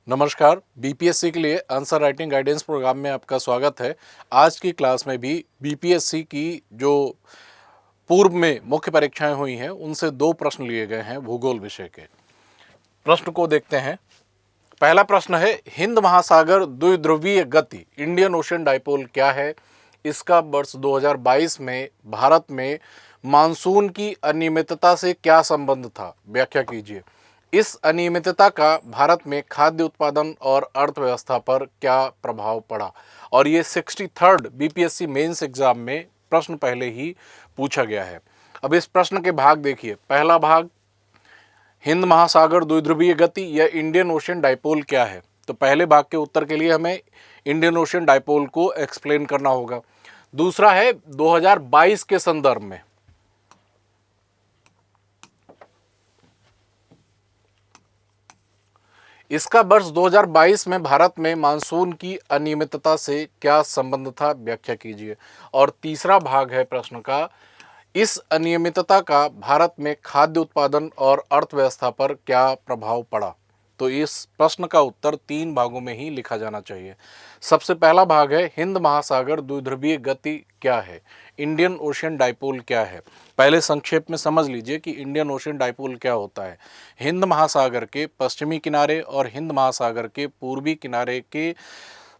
नमस्कार। बीपीएससी के लिए आंसर राइटिंग गाइडेंस प्रोग्राम में आपका स्वागत है। आज की क्लास में भी बीपीएससी की जो पूर्व में मुख्य परीक्षाएं हुई हैं उनसे दो प्रश्न लिए गए हैं भूगोल विषय के। प्रश्न को देखते हैं। पहला प्रश्न है, हिंद महासागर द्विध्रुवीय गति इंडियन ओशन डाइपोल क्या है? इसका वर्ष 2022 में भारत में मानसून की अनियमितता से क्या संबंध था? व्याख्या कीजिए। इस अनियमितता का भारत में खाद्य उत्पादन और अर्थव्यवस्था पर क्या प्रभाव पड़ा? और ये 63rd बीपीएससी मेंस एग्जाम में प्रश्न पहले ही पूछा गया है। अब इस प्रश्न के भाग देखिए। पहला भाग, हिंद महासागर द्विध्रुवीय गति या इंडियन ओशन डाइपोल क्या है? तो पहले भाग के उत्तर के लिए हमें इंडियन ओशन डाइपोल को एक्सप्लेन करना होगा। दूसरा है 2022 के संदर्भ में। इसका वर्ष 2022 में भारत में मानसून की अनियमितता से क्या संबंध था? व्याख्या कीजिए। और तीसरा भाग है प्रश्न का, इस अनियमितता का भारत में खाद्य उत्पादन और अर्थव्यवस्था पर क्या प्रभाव पड़ा? तो इस प्रश्न का उत्तर तीन भागों में ही लिखा जाना चाहिए। सबसे पहला भाग है, हिंद महासागर द्विध्रुवीय गति क्या है? इंडियन ओशन डाइपोल क्या है? पहले संक्षेप में समझ लीजिए कि इंडियन ओशन डाइपोल क्या होता है। हिंद महासागर के पश्चिमी किनारे और हिंद महासागर के पूर्वी किनारे के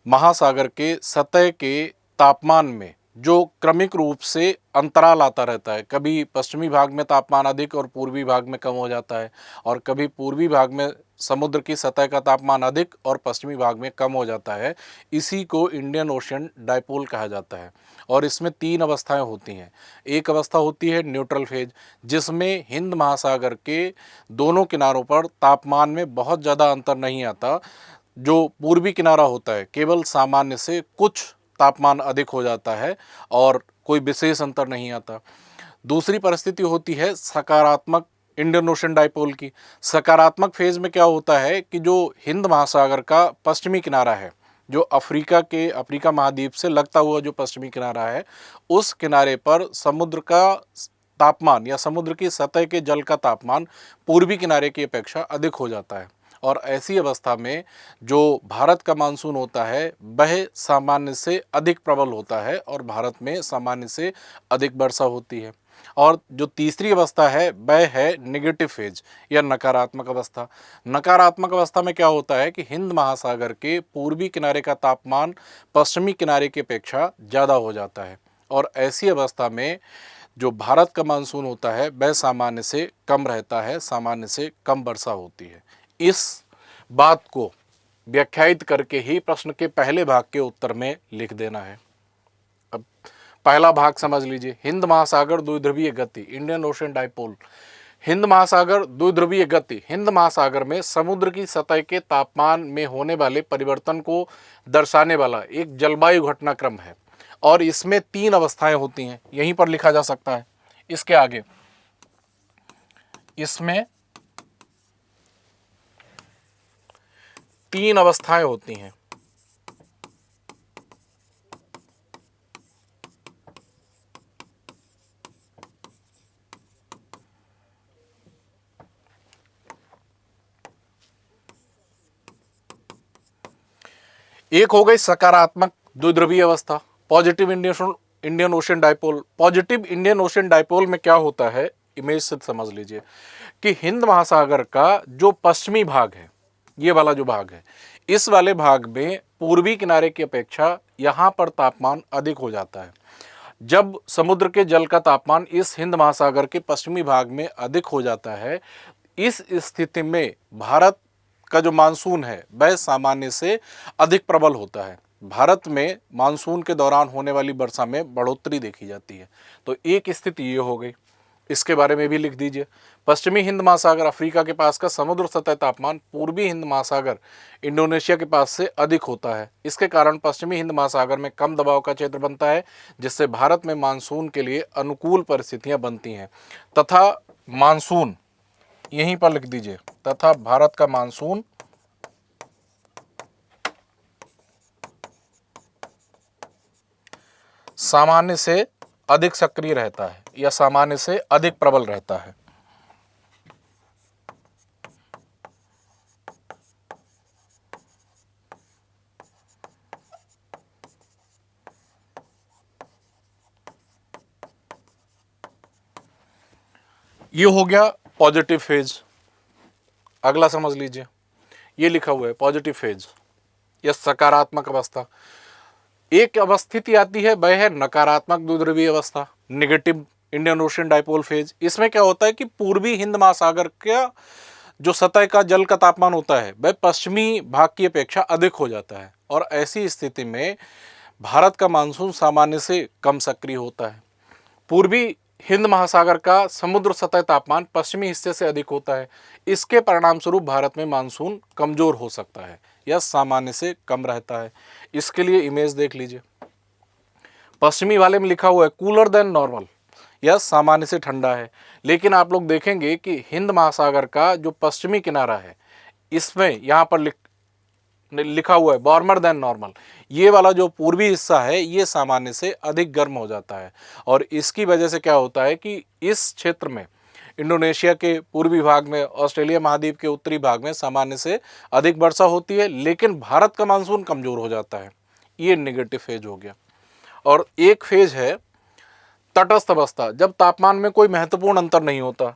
महासागर के सतह के तापमान में जो क्रमिक रूप से अंतराल आता रहता है, कभी पश्चिमी भाग में तापमान अधिक और पूर्वी भाग में कम हो जाता है, और कभी पूर्वी भाग में समुद्र की सतह का तापमान अधिक और पश्चिमी भाग में कम हो जाता है, इसी को इंडियन ओशन डाइपोल कहा जाता है। और इसमें तीन अवस्थाएं होती हैं। एक अवस्था होती है न्यूट्रल फेज, जिसमें हिंद महासागर के दोनों किनारों पर तापमान में बहुत ज़्यादा अंतर नहीं आता। जो पूर्वी किनारा होता है केवल सामान्य से कुछ तापमान अधिक हो जाता है और कोई विशेष अंतर नहीं आता। दूसरी परिस्थिति होती है सकारात्मक इंडियन ओशन डाइपोल की। सकारात्मक फेज में क्या होता है कि जो हिंद महासागर का पश्चिमी किनारा है, जो अफ्रीका महाद्वीप से लगता हुआ जो पश्चिमी किनारा है, उस किनारे पर समुद्र का तापमान या समुद्र की सतह के जल का तापमान पूर्वी किनारे की अपेक्षा अधिक हो जाता है। और ऐसी अवस्था में जो भारत का मानसून होता है वह सामान्य से अधिक प्रबल होता है और भारत में सामान्य से अधिक वर्षा होती है। और जो तीसरी अवस्था है वह है नेगेटिव फेज या नकारात्मक अवस्था। नकारात्मक अवस्था में क्या होता है कि हिंद महासागर के पूर्वी किनारे का तापमान पश्चिमी किनारे की अपेक्षा ज़्यादा हो जाता है, और ऐसी अवस्था में जो भारत का मानसून होता है वह सामान्य से कम रहता है, सामान्य से कम वर्षा होती है। इस बात को व्याख्यायित करके ही प्रश्न के पहले भाग के उत्तर में लिख देना है। अब पहला भाग समझ लीजिए। हिंद महासागर द्विध्रुवीय गति इंडियन ओशन डाइपोल। हिंद महासागर द्विध्रुवीय गति हिंद महासागर में समुद्र की सतह के तापमान में होने वाले परिवर्तन को दर्शाने वाला एक जलवायु घटनाक्रम है, और इसमें तीन अवस्थाएं होती हैं। यहीं पर लिखा जा सकता है इसके आगे। इसमें तीन अवस्थाएं होती हैं। एक हो गई सकारात्मक द्विध्रुवीय अवस्था, positive Indian ocean dipole. Positive Indian ocean dipole में क्या होता है, इमेज से समझ लीजिए कि हिंद महासागर का जो पश्चिमी भाग है, ये वाला जो भाग है, इस वाले भाग में पूर्वी किनारे की अपेक्षा यहाँ पर तापमान अधिक हो जाता है। जब समुद्र के जल का तापमान इस हिंद महासागर के पश्चिमी भाग में अधिक हो जाता है, इस स्थिति में भारत का जो मानसून है वह सामान्य से अधिक प्रबल होता है। भारत में मानसून के दौरान होने वाली वर्षा में बढ़ोतरी देखी जाती है। तो एक स्थिति ये हो गई, इसके बारे में भी लिख दीजिए। पश्चिमी हिंद महासागर अफ्रीका के पास का समुद्र सतह तापमान पूर्वी हिंद महासागर इंडोनेशिया के पास से अधिक होता है। इसके कारण पश्चिमी हिंद महासागर में कम दबाव का क्षेत्र बनता है, जिससे भारत में मानसून के लिए अनुकूल परिस्थितियां बनती हैं। तथा मानसून, यहीं पर लिख दीजिए, तथा भारत का मानसून सामान्य से अधिक सक्रिय रहता है या सामान्य से अधिक प्रबल रहता है। ये हो गया पॉजिटिव फेज। अगला समझ लीजिए, ये लिखा हुआ है पॉजिटिव फेज या सकारात्मक अवस्था। एक अवस्थिति आती है, वह है नकारात्मक द्विध्रुवीय अवस्था, negative Indian ocean dipole phase. इसमें क्या होता है कि पूर्वी हिंद महासागर का जो सतह का जल का तापमान होता है वह पश्चिमी भाग की अपेक्षा अधिक हो जाता है, और ऐसी स्थिति में भारत का मानसून सामान्य से कम सक्रिय होता है। पूर्वी हिंद महासागर का समुद्र सतह तापमान पश्चिमी हिस्से से अधिक होता है। इसके परिणाम स्वरूप भारत में मानसून कमजोर हो सकता है या सामान्य से कम रहता है। इसके लिए इमेज देख लीजिए, पश्चिमी वाले में लिखा हुआ है कूलर देन नॉर्मल या सामान्य से ठंडा है, लेकिन आप लोग देखेंगे कि हिंद महासागर का जो पश्चिमी किनारा है इसमें यहाँ पर लिखा हुआ है वार्मर देन नॉर्मल। ये वाला जो पूर्वी हिस्सा है ये सामान्य से अधिक गर्म हो जाता है, और इसकी वजह से क्या होता है कि इस क्षेत्र में इंडोनेशिया के पूर्वी भाग में, ऑस्ट्रेलिया महाद्वीप के उत्तरी भाग में सामान्य से अधिक वर्षा होती है, लेकिन भारत का मानसून कमजोर हो जाता है। ये नेगेटिव फेज हो गया। और एक फेज है तटस्थ अवस्था, जब तापमान में कोई महत्वपूर्ण अंतर नहीं होता,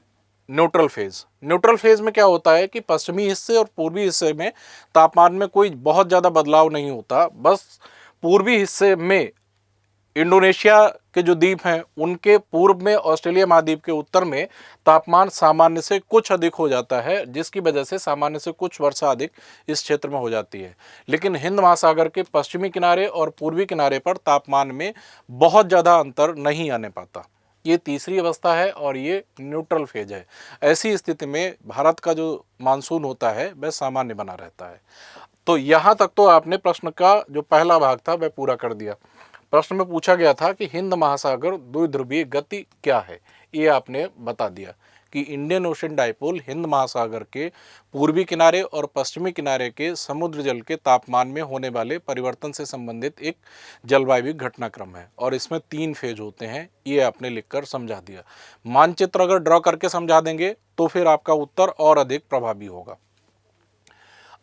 न्यूट्रल फेज। न्यूट्रल फेज में क्या होता है कि पश्चिमी हिस्से और पूर्वी हिस्से में तापमान में कोई बहुत ज़्यादा बदलाव नहीं होता, बस पूर्वी हिस्से में इंडोनेशिया के जो द्वीप हैं उनके पूर्व में, ऑस्ट्रेलिया महाद्वीप के उत्तर में तापमान सामान्य से कुछ अधिक हो जाता है, जिसकी वजह से सामान्य से कुछ वर्षा अधिक इस क्षेत्र में हो जाती है। लेकिन हिंद महासागर के पश्चिमी किनारे और पूर्वी किनारे पर तापमान में बहुत ज़्यादा अंतर नहीं आने पाता। ये तीसरी अवस्था है और ये न्यूट्रल फेज है। ऐसी स्थिति में भारत का जो मानसून होता है वह सामान्य बना रहता है। तो यहाँ तक तो आपने प्रश्न का जो पहला भाग था वह पूरा कर दिया। प्रश्न में पूछा गया था कि हिंद महासागर द्विध्रुवीय गति क्या है, ये आपने बता दिया कि इंडियन ओशन डाइपोल हिंद महासागर के पूर्वी किनारे और पश्चिमी किनारे के समुद्र जल के तापमान में होने वाले परिवर्तन से संबंधित एक जलवायु घटनाक्रम है, और इसमें 3 फेज होते हैं। ये आपने लिखकर समझा दिया। मानचित्र अगर ड्रॉ करके समझा देंगे तो फिर आपका उत्तर और अधिक प्रभावी होगा।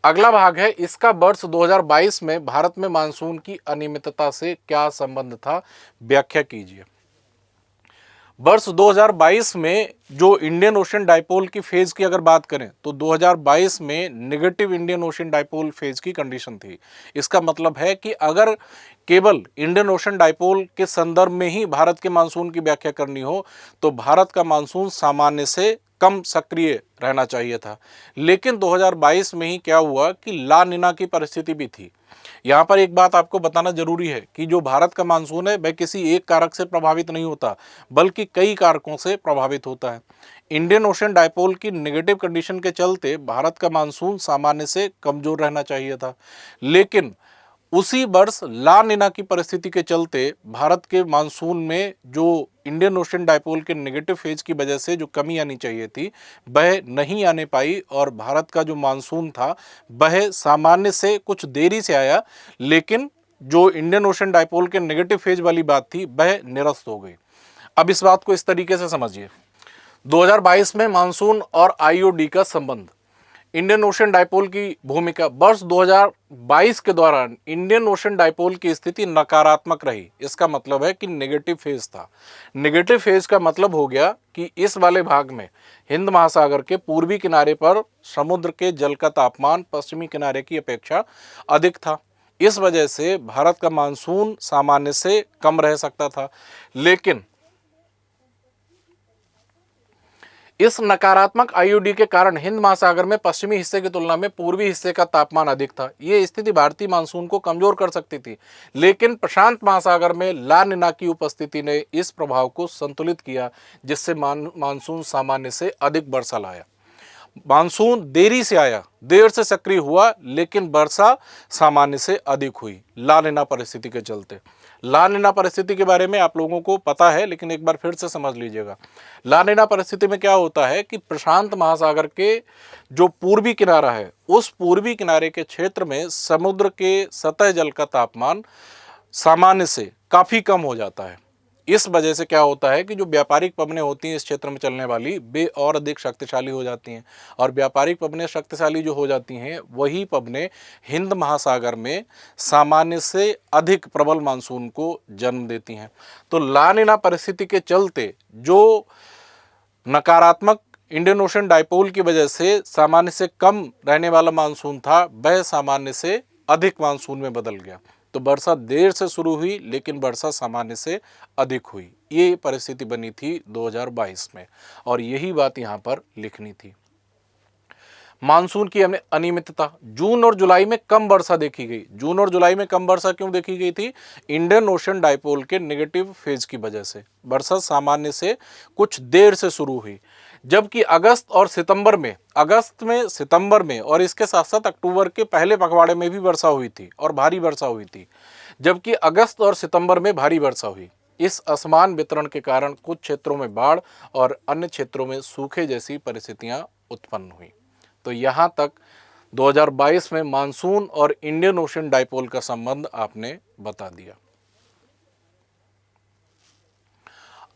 अगला भाग है, इसका वर्ष 2022 में भारत में मानसून की अनियमितता से क्या संबंध था, व्याख्या कीजिए। वर्ष 2022 में जो इंडियन ओशन डाइपोल की फेज की अगर बात करें तो 2022 में negative Indian ocean dipole phase की कंडीशन थी। इसका मतलब है कि अगर केवल इंडियन ओशन डाइपोल के संदर्भ में ही भारत के मानसून की व्याख्या करनी हो तो भारत का मानसून सामान्य से कम सक्रिय रहना चाहिए था। लेकिन 2022 में ही क्या हुआ कि ला निना की परिस्थिति भी थी। यहाँ पर एक बात आपको बताना जरूरी है कि जो भारत का मानसून है वह किसी एक कारक से प्रभावित नहीं होता, बल्कि कई कारकों से प्रभावित होता है। इंडियन ओशन डाइपोल की नेगेटिव कंडीशन के चलते भारत का मानसून सामान्य से कमजोर रहना चाहिए था, लेकिन उसी वर्ष ला निना की परिस्थिति के चलते भारत के मानसून में जो इंडियन ओशन डाइपोल के नेगेटिव फेज की वजह से जो कमी आनी चाहिए थी वह नहीं आने पाई, और भारत का जो मानसून था वह सामान्य से कुछ देरी से आया, लेकिन जो इंडियन ओशन डाइपोल के नेगेटिव फेज वाली बात थी वह निरस्त हो गई। अब इस बात को इस तरीके से समझिए, 2022 में मानसून और आईओडी का संबंध, इंडियन ओशन डाइपोल की भूमिका। वर्ष 2022 के दौरान इंडियन ओशन डाइपोल की स्थिति नकारात्मक रही। इसका मतलब है कि नेगेटिव फेज था। नेगेटिव फेज का मतलब हो गया कि इस वाले भाग में हिंद महासागर के पूर्वी किनारे पर समुद्र के जल का तापमान पश्चिमी किनारे की अपेक्षा अधिक था। इस वजह से भारत का मानसून सामान्य से कम रह सकता था, लेकिन इस नकारात्मक आईओडी के कारण हिंद महासागर में पश्चिमी हिस्से की तुलना में पूर्वी हिस्से का तापमान अधिक था। ये स्थिति भारतीय मानसून को कमजोर कर सकती थी, लेकिन प्रशांत महासागर में ला निना की उपस्थिति ने इस प्रभाव को संतुलित किया, जिससे मानसून सामान्य से अधिक वर्षा लाया। मानसून देरी से आया, देर से सक्रिय हुआ, लेकिन वर्षा सामान्य से अधिक हुई ला निना परिस्थिति के चलते। ला निना परिस्थिति के बारे में आप लोगों को पता है, लेकिन एक बार फिर से समझ लीजिएगा। ला निना परिस्थिति में क्या होता है कि प्रशांत महासागर के जो पूर्वी किनारा है उस पूर्वी किनारे के क्षेत्र में समुद्र के सतह जल का तापमान सामान्य से काफ़ी कम हो जाता है। इस वजह से क्या होता है कि जो व्यापारिक पवनें होती हैं इस क्षेत्र में चलने वाली, वे और अधिक शक्तिशाली हो जाती हैं, और व्यापारिक पवनें शक्तिशाली जो हो जाती हैं वही पवनें हिंद महासागर में सामान्य से अधिक प्रबल मानसून को जन्म देती हैं। तो ला निना परिस्थिति के चलते जो नकारात्मक इंडियन ओशन डाइपोल की वजह से सामान्य से कम रहने वाला मानसून था, वह सामान्य से अधिक मानसून में बदल गया। तो वर्षा देर से शुरू हुई लेकिन वर्षा सामान्य से अधिक हुई। ये परिस्थिति बनी थी 2022 में और यही बात यहाँ पर लिखनी थी। मानसून की हमने अनियमितता, जून और जुलाई में कम वर्षा देखी गई। जून और जुलाई में कम वर्षा क्यों देखी गई थी? इंडियन ओशन डाइपोल के नेगेटिव फेज की वजह से वर्षा सामान्य से कुछ देर से शुरू हुई, जबकि सितंबर में और इसके साथ साथ अक्टूबर के पहले पखवाड़े में भी वर्षा हुई थी और भारी वर्षा हुई थी, जबकि अगस्त और सितंबर में भारी वर्षा हुई। इस असमान वितरण के कारण कुछ क्षेत्रों में बाढ़ और अन्य क्षेत्रों में सूखे जैसी परिस्थितियां उत्पन्न हुई। तो यहाँ तक 2022 में मानसून और इंडियन ओशन डाइपोल का संबंध आपने बता दिया।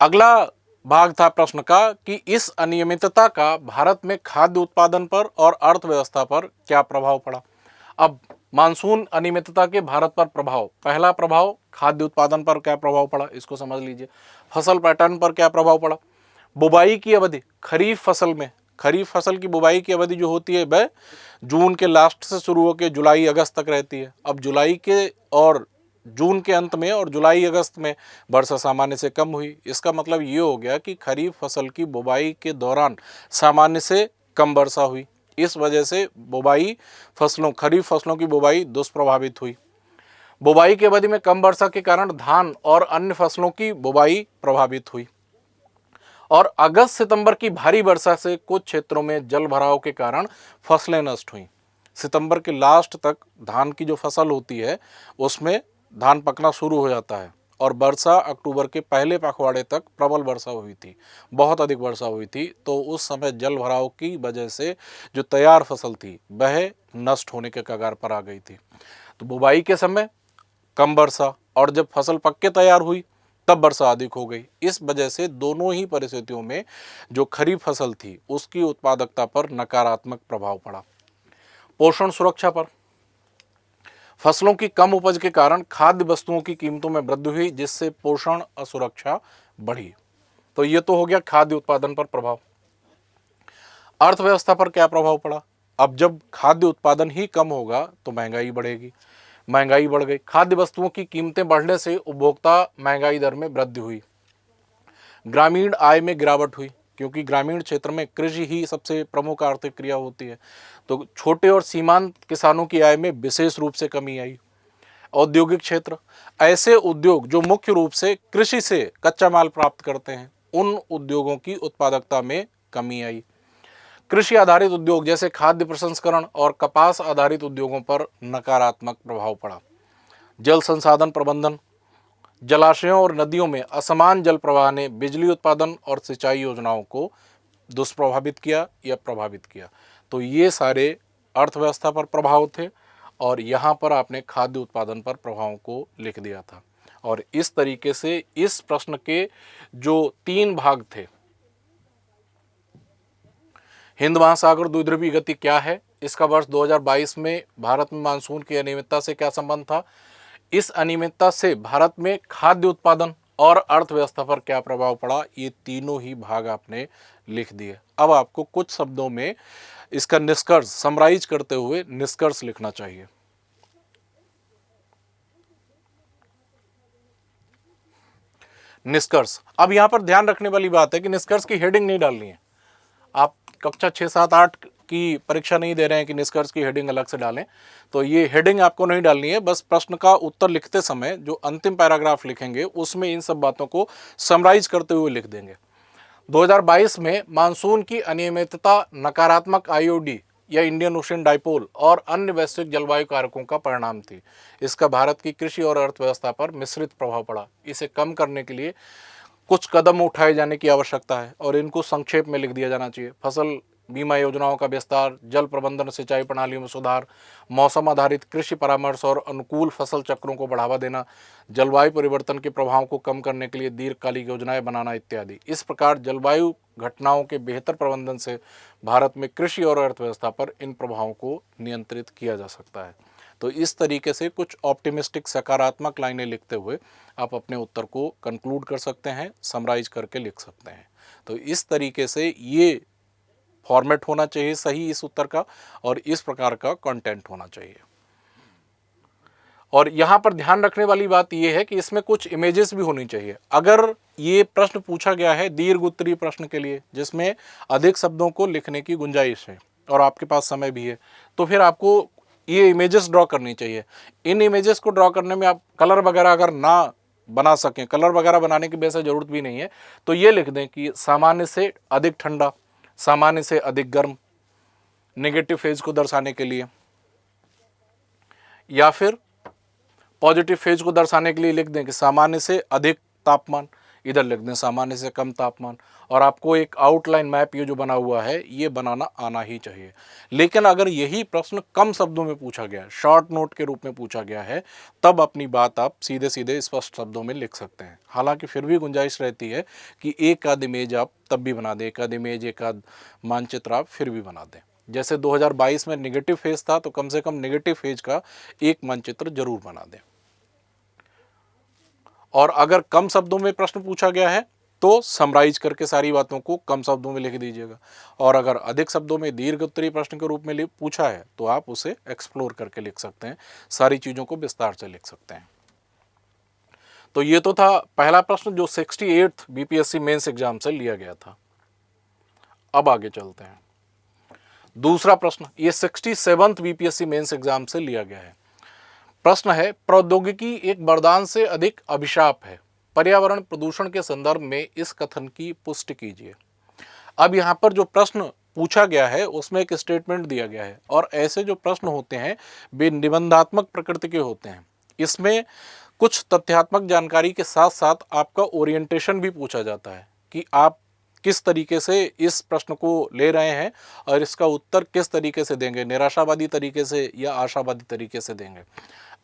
अगला भाग था प्रश्न का कि इस अनियमितता का भारत में खाद्य उत्पादन पर और अर्थव्यवस्था पर क्या प्रभाव पड़ा। अब मानसून अनियमितता के भारत पर प्रभाव, पहला प्रभाव खाद्य उत्पादन पर क्या प्रभाव पड़ा, इसको समझ लीजिए। फसल पैटर्न पर क्या प्रभाव पड़ा। बुवाई की अवधि, खरीफ फसल की बुवाई की अवधि जो होती है वह जून के लास्ट से शुरू होकर जुलाई अगस्त तक रहती है। अब जुलाई के और जून के अंत में और जुलाई अगस्त में वर्षा सामान्य से कम हुई। इसका मतलब ये हो गया कि खरीफ फसल की बुवाई के दौरान सामान्य से कम वर्षा हुई। इस वजह से खरीफ फसलों की बुवाई दुष्प्रभावित हुई। बुवाई की अवधि में कम वर्षा के कारण धान और अन्य फसलों की बुवाई प्रभावित हुई। और अगस्त सितंबर की भारी वर्षा से कुछ क्षेत्रों में जल भराव के कारण फसलें नष्ट हुई। सितंबर के लास्ट तक धान की जो फसल होती है उसमें धान पकना शुरू हो जाता है और वर्षा अक्टूबर के पहले पखवाड़े तक प्रबल वर्षा हुई थी, बहुत अधिक वर्षा हुई थी। तो उस समय जल भराव की वजह से जो तैयार फसल थी वह नष्ट होने के कगार पर आ गई थी। तो बुवाई के समय कम वर्षा और जब फसल पक के तैयार हुई तब वर्षा अधिक हो गई। इस वजह से दोनों ही परिस्थितियों में जो खरीफ फसल थी उसकी उत्पादकता पर नकारात्मक प्रभाव पड़ा। पोषण सुरक्षा पर, फसलों की कम उपज के कारण खाद्य वस्तुओं की कीमतों में वृद्धि हुई जिससे पोषण असुरक्षा बढ़ी। तो ये तो हो गया खाद्य उत्पादन पर प्रभाव। अर्थव्यवस्था पर क्या प्रभाव पड़ा। अब जब खाद्य उत्पादन ही कम होगा तो महंगाई बढ़ेगी, महंगाई बढ़ गई। खाद्य वस्तुओं की कीमतें बढ़ने से उपभोक्ता महंगाई दर में वृद्धि हुई। ग्रामीण आय में गिरावट हुई क्योंकि ग्रामीण क्षेत्र में कृषि ही सबसे प्रमुख आर्थिक क्रिया होती है। तो छोटे और सीमांत किसानों की आय में विशेष रूप से कमी आई। औद्योगिक क्षेत्र, ऐसे उद्योग जो मुख्य रूप से कृषि से कच्चा माल प्राप्त करते हैं, उन उद्योगों की उत्पादकता में कमी आई। कृषि आधारित उद्योग जैसे खाद्य प्रसंस्करण और कपास आधारित उद्योगों पर नकारात्मक प्रभाव पड़ा। जल संसाधन प्रबंधन, जलाशयों और नदियों में असमान जल प्रवाह ने बिजली उत्पादन और सिंचाई योजनाओं को दुष्प्रभावित किया या प्रभावित किया। तो ये सारे अर्थव्यवस्था पर प्रभाव थे और यहाँ पर आपने खाद्य उत्पादन पर प्रभावों को लिख दिया था। और इस तरीके से इस प्रश्न के जो 3 भाग थे, हिंद महासागर द्विध्रुवीय गति क्या है, इसका वर्ष 2022 में भारत में मानसून की अनियमितता से क्या संबंध था, इस अनियमितता से भारत में खाद्य उत्पादन और अर्थव्यवस्था पर क्या प्रभाव पड़ा, ये तीनों ही भाग आपने लिख दिए। अब आपको कुछ शब्दों में इसका निष्कर्ष समराइज करते हुए निष्कर्ष लिखना चाहिए। निष्कर्ष, अब यहां पर ध्यान रखने वाली बात है कि निष्कर्ष की हेडिंग नहीं डालनी है। आप कक्षा 6, 7, 8 की परीक्षा नहीं दे रहे हैं कि निष्कर्ष की हेडिंग अलग से डालें, तो ये हेडिंग आपको नहीं डालनी है। बस प्रश्न का उत्तर लिखते समय जो अंतिम पैराग्राफ लिखेंगे उसमें इन सब बातों को समराइज करते हुए लिख देंगे। 2022 में मानसून की अनियमितता नकारात्मक आईओडी या इंडियन ओशन डाइपोल और अन्य वैश्विक जलवायु कारकों का परिणाम थी। इसका भारत की कृषि और अर्थव्यवस्था पर मिश्रित प्रभाव पड़ा। इसे कम करने के लिए कुछ कदम उठाए जाने की आवश्यकता है और इनको संक्षेप में लिख दिया जाना चाहिए। फसल बीमा योजनाओं का विस्तार, जल प्रबंधन सिंचाई प्रणालियों में सुधार, मौसम आधारित कृषि परामर्श और अनुकूल फसल चक्रों को बढ़ावा देना, जलवायु परिवर्तन के प्रभाव को कम करने के लिए दीर्घकालिक योजनाएं बनाना इत्यादि। इस प्रकार जलवायु घटनाओं के बेहतर प्रबंधन से भारत में कृषि और अर्थव्यवस्था पर इन प्रभावों को नियंत्रित किया जा सकता है। तो इस तरीके से कुछ ऑप्टिमिस्टिक सकारात्मक लाइनें लिखते हुए आप अपने उत्तर को कंक्लूड कर सकते हैं, समराइज करके लिख सकते हैं। तो इस तरीके से ये फॉर्मेट होना चाहिए सही इस उत्तर का, और इस प्रकार का कंटेंट होना चाहिए। और यहाँ पर ध्यान रखने वाली बात यह है कि इसमें कुछ इमेजेस भी होनी चाहिए। अगर ये प्रश्न पूछा गया है दीर्घ उत्तरीय प्रश्न के लिए जिसमें अधिक शब्दों को लिखने की गुंजाइश है और आपके पास समय भी है, तो फिर आपको ये इमेजेस ड्रॉ करनी चाहिए। इन इमेजेस को ड्रॉ करने में आप कलर वगैरह अगर ना बना सकें, कलर वगैरह बनाने की वैसे ज़रूरत भी नहीं है, तो ये लिख दें कि सामान्य से अधिक ठंडा, सामान्य से अधिक गर्म, नेगेटिव फेज को दर्शाने के लिए, या फिर पॉजिटिव फेज को दर्शाने के लिए लिख दें कि सामान्य से अधिक तापमान, इधर लिख दें सामान्य से कम तापमान। और आपको एक आउटलाइन मैप ये जो बना हुआ है ये बनाना आना ही चाहिए। लेकिन अगर यही प्रश्न कम शब्दों में पूछा गया है, शॉर्ट नोट के रूप में पूछा गया है, तब अपनी बात आप सीधे सीधे स्पष्ट शब्दों में लिख सकते हैं। हालांकि फिर भी गुंजाइश रहती है कि एक आध इमेज आप तब भी बना दें, एक आध इमेज, एक आध मानचित्र आप फिर भी बना दें। जैसे 2022 में नेगेटिव फेज था तो कम से कम नेगेटिव फेज का एक मानचित्र जरूर बना दें। और अगर कम शब्दों में प्रश्न पूछा गया है तो समराइज करके सारी बातों को कम शब्दों में लिख दीजिएगा। और अगर अधिक शब्दों में दीर्घ उत्तरीय प्रश्न के रूप में पूछा है तो आप उसे एक्सप्लोर करके लिख सकते हैं, सारी चीज़ों को विस्तार से लिख सकते हैं। तो ये तो था पहला प्रश्न जो 68th बीपीएससी मेंस एग्जाम से लिया गया था। अब आगे चलते हैं। दूसरा प्रश्न ये 67th बीपीएससी मेंस एग्जाम से लिया गया है। प्रश्न है, प्रौद्योगिकी एक वरदान से अधिक अभिशाप है, पर्यावरण प्रदूषण के संदर्भ में इस कथन की पुष्टि कीजिए। अब यहाँ पर जो प्रश्न पूछा गया है उसमें एक स्टेटमेंट दिया गया है, और ऐसे जो प्रश्न होते हैं वे निबंधात्मक प्रकृति के होते हैं। इसमें कुछ तथ्यात्मक जानकारी के साथ साथ आपका ओरिएंटेशन भी पूछा जाता है कि आप किस तरीके से इस प्रश्न को ले रहे हैं और इसका उत्तर किस तरीके से देंगे, निराशावादी तरीके से या आशावादी तरीके से देंगे।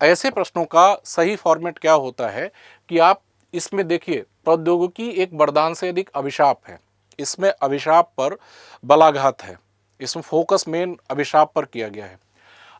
ऐसे प्रश्नों का सही फॉर्मेट क्या होता है कि आप इसमें देखिए, प्रौद्योगिकी एक वरदान से अधिक अभिशाप है, इसमें अभिशाप पर बलाघात है, इसमें फोकस मेन अभिशाप पर किया गया है।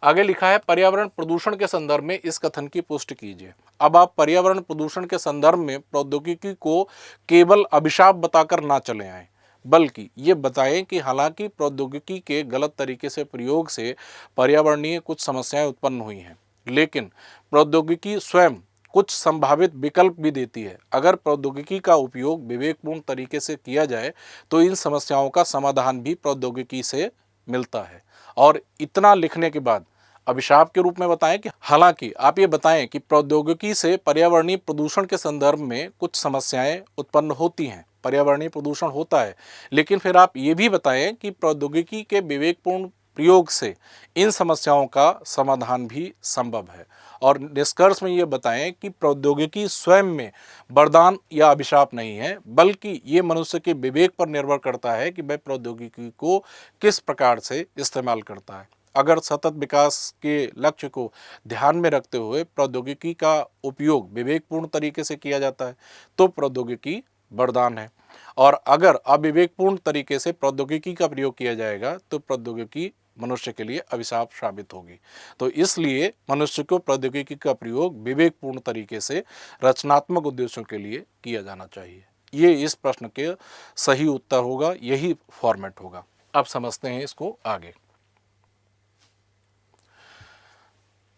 आगे लिखा है, पर्यावरण प्रदूषण के संदर्भ में इस कथन की पुष्टि कीजिए। अब आप पर्यावरण प्रदूषण के संदर्भ में प्रौद्योगिकी को केवल अभिशाप बताकर ना चले आए, बल्कि ये बताएं कि हालांकि प्रौद्योगिकी के गलत तरीके से प्रयोग से पर्यावरणीय कुछ समस्याएं उत्पन्न हुई हैं, लेकिन प्रौद्योगिकी स्वयं कुछ संभावित विकल्प भी देती है। अगर प्रौद्योगिकी का उपयोग विवेकपूर्ण तरीके से किया जाए तो इन समस्याओं का समाधान भी प्रौद्योगिकी से मिलता है। और इतना लिखने के बाद अभिशाप के रूप में बताएं कि हालांकि आप ये बताएं कि प्रौद्योगिकी से पर्यावरणीय प्रदूषण के संदर्भ में कुछ समस्याएं उत्पन्न होती हैं, पर्यावरणीय प्रदूषण होता है, लेकिन फिर आप ये भी बताएं कि प्रौद्योगिकी के विवेकपूर्ण प्रयोग से इन समस्याओं का समाधान भी संभव है। और निष्कर्ष में ये बताएं कि प्रौद्योगिकी स्वयं में वरदान या अभिशाप नहीं है, बल्कि ये मनुष्य के विवेक पर निर्भर करता है कि वह प्रौद्योगिकी को किस प्रकार से इस्तेमाल करता है। अगर सतत विकास के लक्ष्य को ध्यान में रखते हुए प्रौद्योगिकी का उपयोग विवेकपूर्ण तरीके से किया जाता है तो प्रौद्योगिकी वरदान है, और अगर अविवेकपूर्ण तरीके से प्रौद्योगिकी का प्रयोग किया जाएगा तो प्रौद्योगिकी मनुष्य के लिए अभिशाप साबित होगी। तो इसलिए मनुष्य को प्रौद्योगिकी का प्रयोग विवेकपूर्ण तरीके से रचनात्मक उद्देश्यों के लिए किया जाना चाहिए। ये इस प्रश्न के सही उत्तर होगा, यही फॉर्मेट होगा। अब समझते हैं इसको आगे।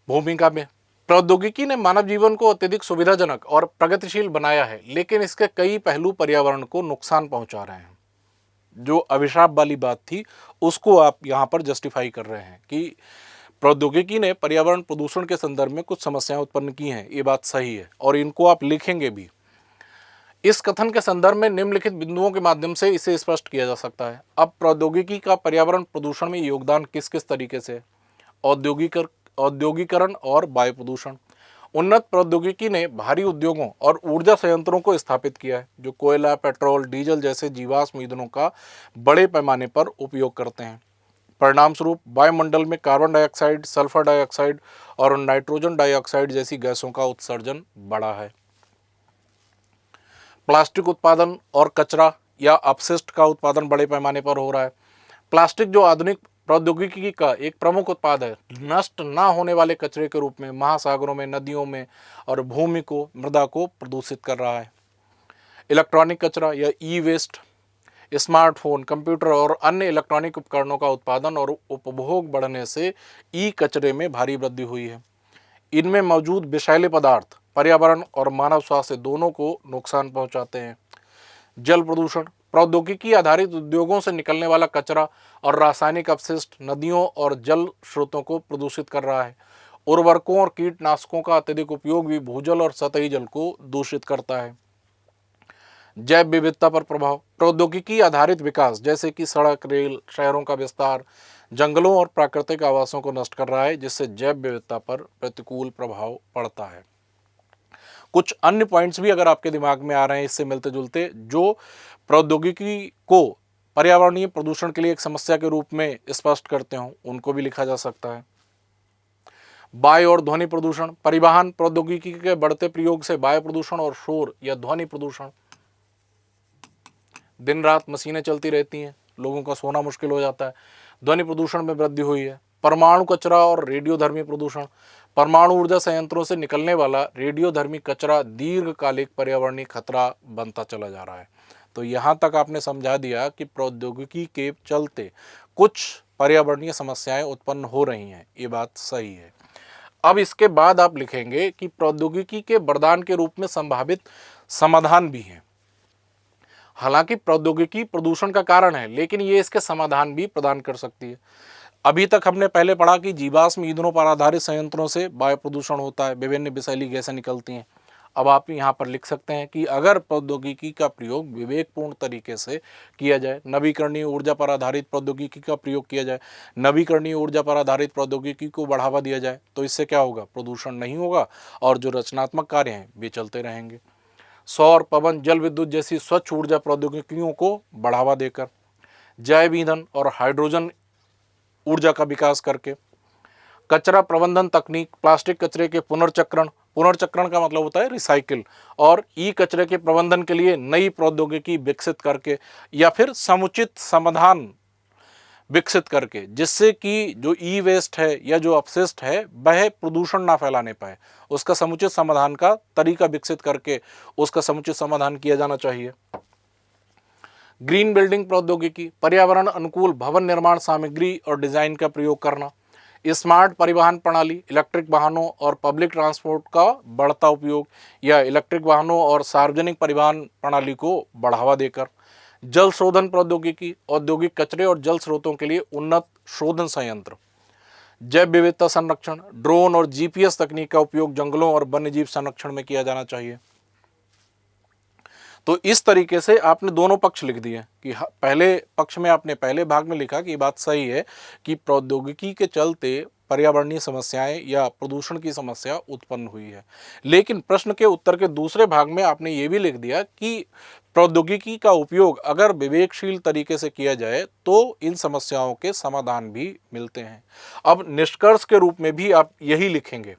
भूमिका में प्रौद्योगिकी ने मानव जीवन को अत्यधिक सुविधाजनक और प्रगतिशील बनाया है, लेकिन इसके कई पहलू पर्यावरण को नुकसान पहुंचा रहे हैं। जो अभिशाप वाली बात थी उसको आप यहाँ पर जस्टिफाई कर रहे हैं कि प्रौद्योगिकी ने पर्यावरण प्रदूषण के संदर्भ में कुछ समस्याएं उत्पन्न की हैं, ये बात सही है और इनको आप लिखेंगे भी। इस कथन के संदर्भ में निम्नलिखित बिंदुओं के माध्यम से इसे स्पष्ट किया जा सकता है। अब प्रौद्योगिकी का पर्यावरण प्रदूषण में योगदान किस किस तरीके से? औद्योगिकरण और वायु प्रदूषण। उन्नत प्रौद्योगिकी ने भारी उद्योगों और ऊर्जा संयंत्रों को स्थापित किया है जो कोयला, पेट्रोल, डीजल जैसे जीवाश्म ईंधनों का बड़े पैमाने पर उपयोग करते हैं। परिणाम स्वरूप वायुमंडल में कार्बन डाइऑक्साइड, सल्फर डाइऑक्साइड और नाइट्रोजन डाइऑक्साइड जैसी गैसों का उत्सर्जन बढ़ा है। प्लास्टिक उत्पादन और कचरा या अपशिष्ट का उत्पादन बड़े पैमाने पर हो रहा है। प्लास्टिक जो आधुनिक प्रौद्योगिकी का एक प्रमुख उत्पाद है। नष्ट ना होने वाले कचरे के रूप में महासागरों में, नदियों में और भूमि को, मृदा को प्रदूषित कर रहा है। इलेक्ट्रॉनिक कचरा या ई वेस्ट, स्मार्टफोन, कंप्यूटर और अन्य इलेक्ट्रॉनिक उपकरणों का उत्पादन और उपभोग बढ़ने से ई कचरे में भारी वृद्धि हुई है। इनमें मौजूद विषैले पदार्थ पर्यावरण और मानव स्वास्थ्य दोनों को नुकसान पहुंचाते हैं। जल प्रदूषण, प्रौद्योगिकी आधारित उद्योगों से निकलने वाला कचरा और रासायनिक अपशिष्ट नदियों और जल स्रोतों को प्रदूषित कर रहा है। उर्वरकों और कीटनाशकों का अत्यधिक उपयोग भी भूजल और सतही जल को दूषित करता है। जैव विविधता पर प्रभाव, प्रौद्योगिकी आधारित विकास जैसे कि सड़क, रेल, शहरों का विस्तार जंगलों और प्राकृतिक आवासों को नष्ट कर रहा है, जिससे जैव विविधता पर प्रतिकूल प्रभाव पड़ता है। कुछ अन्य पॉइंट्स भी अगर आपके दिमाग में आ रहे हैं इससे मिलते जुलते, जो प्रौद्योगिकी को पर्यावरणीय प्रदूषण के लिए एक समस्या के रूप में स्पष्ट करते हों, उनको भी लिखा जा सकता है। वायु और ध्वनि प्रदूषण, परिवहन प्रौद्योगिकी के बढ़ते प्रयोग से वायु प्रदूषण और शोर या ध्वनि प्रदूषण, दिन रात मशीनें चलती रहती हैं, लोगों का सोना मुश्किल हो जाता है, ध्वनि प्रदूषण में वृद्धि हुई है। परमाणु कचरा और रेडियोधर्मी प्रदूषण, परमाणु ऊर्जा संयंत्रों से निकलने वाला रेडियोधर्मी कचरा दीर्घकालिक पर्यावरणीय खतरा बनता चला जा रहा है। तो यहाँ तक आपने समझा दिया कि प्रौद्योगिकी के चलते कुछ पर्यावरणीय समस्याएं उत्पन्न हो रही हैं, ये बात सही है। अब इसके बाद आप लिखेंगे कि प्रौद्योगिकी के वरदान के रूप में संभावित समाधान भी हैं। हालांकि प्रौद्योगिकी प्रदूषण का कारण है, लेकिन ये इसके समाधान भी प्रदान कर सकती है। अभी तक हमने पहले पढ़ा कि जीवाश्म ईंधनों पर आधारित संयंत्रों से वायु प्रदूषण होता है, विभिन्न विषैली गैसें निकलती हैं। अब आप यहाँ पर लिख सकते हैं कि अगर प्रौद्योगिकी का प्रयोग विवेकपूर्ण तरीके से किया जाए, नवीकरणीय ऊर्जा पर आधारित प्रौद्योगिकी का प्रयोग किया जाए, नवीकरणीय ऊर्जा पर आधारित प्रौद्योगिकी को बढ़ावा दिया जाए, तो इससे क्या होगा, प्रदूषण नहीं होगा और जो रचनात्मक कार्य हैं वे चलते रहेंगे। सौर, पवन, जल विद्युत जैसी स्वच्छ ऊर्जा प्रौद्योगिकियों को बढ़ावा देकर, जैव ईंधन और हाइड्रोजन ऊर्जा का विकास करके, कचरा प्रबंधन तकनीक, प्लास्टिक कचरे के पुनर्चक्रण, पुनर्चक्रण का मतलब होता है रिसाइकिल, और ई कचरे के प्रबंधन के लिए नई प्रौद्योगिकी विकसित करके या फिर समुचित समाधान विकसित करके, जिससे कि जो ई वेस्ट है या जो अपशिष्ट है वह प्रदूषण ना फैलाने पाए, उसका समुचित समाधान का तरीका विकसित करके उसका समुचित समाधान किया जाना चाहिए। ग्रीन बिल्डिंग प्रौद्योगिकी, पर्यावरण अनुकूल भवन निर्माण सामग्री और डिजाइन का प्रयोग करना, स्मार्ट परिवहन प्रणाली, इलेक्ट्रिक वाहनों और पब्लिक ट्रांसपोर्ट का बढ़ता उपयोग या इलेक्ट्रिक वाहनों और सार्वजनिक परिवहन प्रणाली को बढ़ावा देकर, जल शोधन प्रौद्योगिकी, औद्योगिक कचरे और जल स्रोतों के लिए उन्नत शोधन संयंत्र, जैव विविधता संरक्षण, ड्रोन और जीपीएस तकनीक का उपयोग जंगलों और वन्यजीव संरक्षण में किया जाना चाहिए। तो इस तरीके से आपने दोनों पक्ष लिख दिए कि पहले पक्ष में आपने पहले भाग में लिखा कि ये बात सही है कि प्रौद्योगिकी के चलते पर्यावरणीय समस्याएं या प्रदूषण की समस्या उत्पन्न हुई है, लेकिन प्रश्न के उत्तर के दूसरे भाग में आपने ये भी लिख दिया कि प्रौद्योगिकी का उपयोग अगर विवेकशील तरीके से किया जाए तो इन समस्याओं के समाधान भी मिलते हैं। अब निष्कर्ष के रूप में भी आप यही लिखेंगे,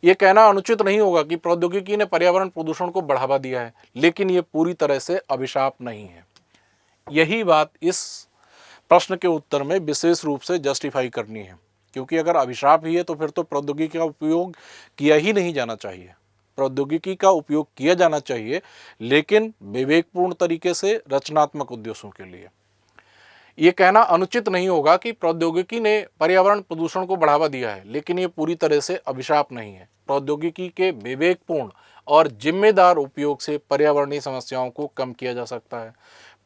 ये कहना अनुचित नहीं होगा कि प्रौद्योगिकी ने पर्यावरण प्रदूषण को बढ़ावा दिया है, लेकिन ये पूरी तरह से अभिशाप नहीं है। यही बात इस प्रश्न के उत्तर में विशेष रूप से जस्टिफाई करनी है, क्योंकि अगर अभिशाप ही है तो फिर तो प्रौद्योगिकी का उपयोग किया ही नहीं जाना चाहिए। प्रौद्योगिकी का उपयोग किया जाना चाहिए, लेकिन विवेकपूर्ण तरीके से, रचनात्मक उद्देश्यों के लिए। ये कहना अनुचित नहीं होगा कि प्रौद्योगिकी ने पर्यावरण प्रदूषण को बढ़ावा दिया है, लेकिन ये पूरी तरह से अभिशाप नहीं है। प्रौद्योगिकी के विवेकपूर्ण और जिम्मेदार उपयोग से पर्यावरणीय समस्याओं को कम किया जा सकता है।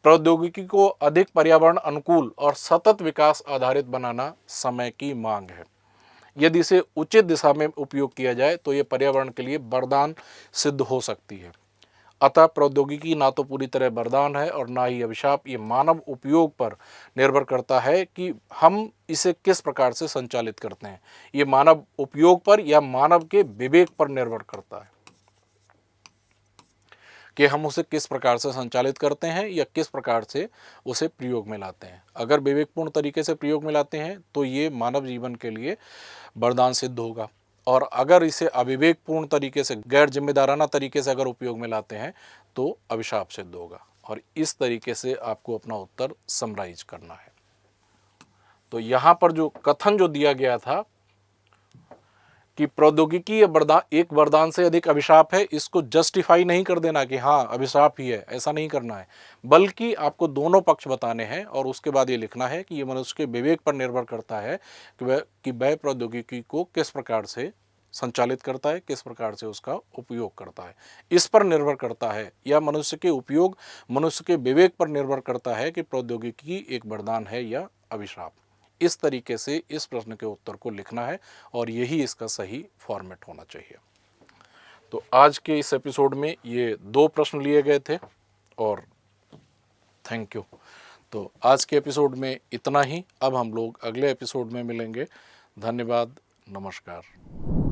प्रौद्योगिकी को अधिक पर्यावरण अनुकूल और सतत विकास आधारित बनाना समय की मांग है। यदि इसे उचित दिशा में उपयोग किया जाए तो ये पर्यावरण के लिए वरदान सिद्ध हो सकती है। अतः प्रौद्योगिकी ना तो पूरी तरह वरदान है और ना ही अभिशाप। ये मानव उपयोग पर निर्भर करता है कि हम इसे किस प्रकार से संचालित करते हैं। ये मानव उपयोग पर या मानव के विवेक पर निर्भर करता है कि हम उसे किस प्रकार से संचालित करते हैं या किस प्रकार से उसे प्रयोग में लाते हैं। अगर विवेकपूर्ण तरीके से प्रयोग में लाते हैं तो ये मानव जीवन के लिए वरदान सिद्ध होगा, और अगर इसे अविवेकपूर्ण तरीके से, गैर जिम्मेदाराना तरीके से अगर उपयोग में लाते हैं तो अभिशाप सिद्ध होगा। और इस तरीके से आपको अपना उत्तर समराइज करना है। तो यहाँ पर जो कथन जो दिया गया था कि प्रौद्योगिकी ये वरदान, एक वरदान से अधिक अभिशाप है, इसको जस्टिफाई नहीं कर देना कि हाँ अभिशाप ही है, ऐसा नहीं करना है, बल्कि आपको दोनों पक्ष बताने हैं और उसके बाद ये लिखना है कि ये मनुष्य के विवेक पर निर्भर करता है कि वह प्रौद्योगिकी को किस प्रकार से संचालित करता है, किस प्रकार से उसका उपयोग करता है, इस पर निर्भर करता है, या मनुष्य के उपयोग मनुष्य के विवेक पर निर्भर करता है कि प्रौद्योगिकी एक वरदान है या अभिशाप। इस तरीके से इस प्रश्न के उत्तर को लिखना है और यही इसका सही फॉर्मेट होना चाहिए। तो आज के इस एपिसोड में ये 2 प्रश्न लिए गए थे और थैंक यू। तो आज के एपिसोड में इतना ही। अब हम लोग अगले एपिसोड में मिलेंगे। धन्यवाद, नमस्कार।